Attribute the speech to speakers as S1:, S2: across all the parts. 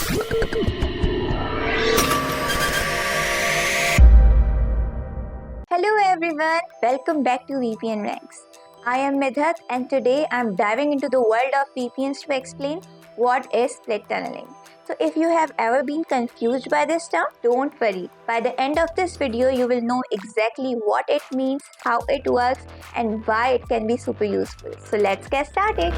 S1: Hello everyone, welcome back to VPN Ranks. I am Midhat and today I am diving into the world of VPNs to explain what is split tunneling. So if you have ever been confused by this term, don't worry. By the end of this video, you will know exactly what it means, how it works and why it can be super useful. So let's get started.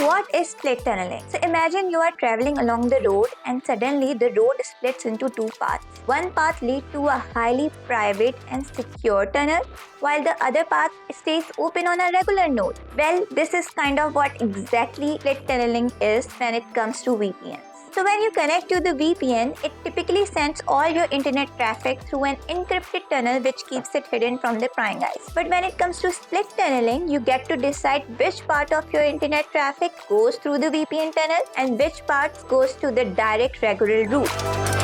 S1: What is split tunneling? So imagine you are traveling along the road and suddenly the road splits into two paths. One path leads to a highly private and secure tunnel while the other path stays open on a regular node. Well, this is kind of what exactly split tunneling is when it comes to VPNs. So when you connect to the VPN, it typically sends all your internet traffic through an encrypted tunnel which keeps it hidden from the prying eyes. But when it comes to split tunneling, you get to decide which part of your internet traffic goes through the VPN tunnel and which part goes to the direct regular route.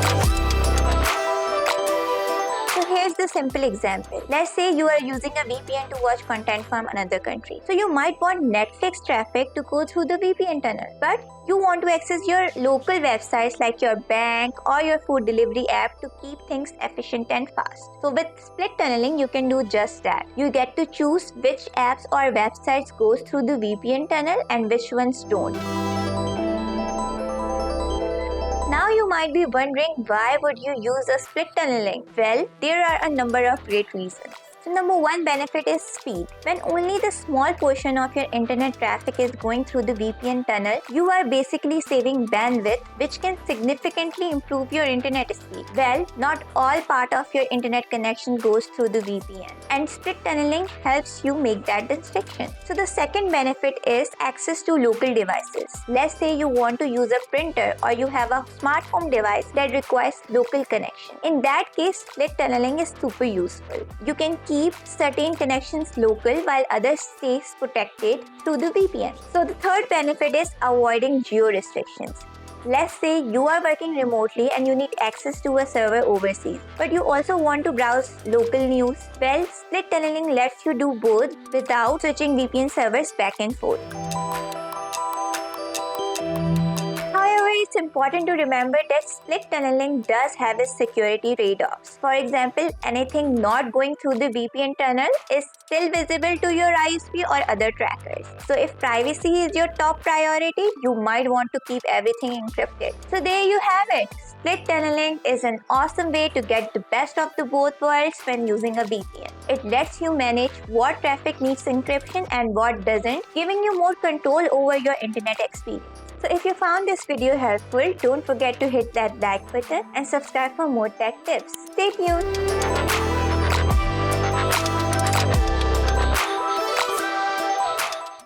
S1: Here's the simple example. Let's say you are using a VPN to watch content from another country. So you might want Netflix traffic to go through the VPN tunnel, but you want to access your local websites like your bank or your food delivery app to keep things efficient and fast. So with split tunneling, you can do just that. You get to choose which apps or websites goes through the VPN tunnel and which ones don't. Now you might be wondering, why would you use a split tunneling? Well, there are a number of great reasons. So number one benefit is speed. When only the small portion of your internet traffic is going through the VPN tunnel, you are basically saving bandwidth, which can significantly improve your internet speed. Well, not all part of your internet connection goes through the VPN, and split tunneling helps you make that distinction. So the second benefit is access to local devices. Let's say you want to use a printer or you have a smart home device that requires local connection. In that case, split tunneling is super useful. You can keep certain connections local while others stays protected through the VPN. So the third benefit is avoiding geo restrictions. Let's say you are working remotely and you need access to a server overseas, but you also want to browse local news. Well, split tunneling lets you do both without switching VPN servers back and forth. It's important to remember that split tunneling does have its security trade-offs. For example, anything not going through the VPN tunnel is still visible to your ISP or other trackers. So if privacy is your top priority, you might want to keep everything encrypted. So there you have it. Split tunneling is an awesome way to get the best of the both worlds when using a VPN. It lets you manage what traffic needs encryption and what doesn't, giving you more control over your internet experience. So if you found this video helpful, don't forget to hit that like button and subscribe for more tech tips. Stay tuned!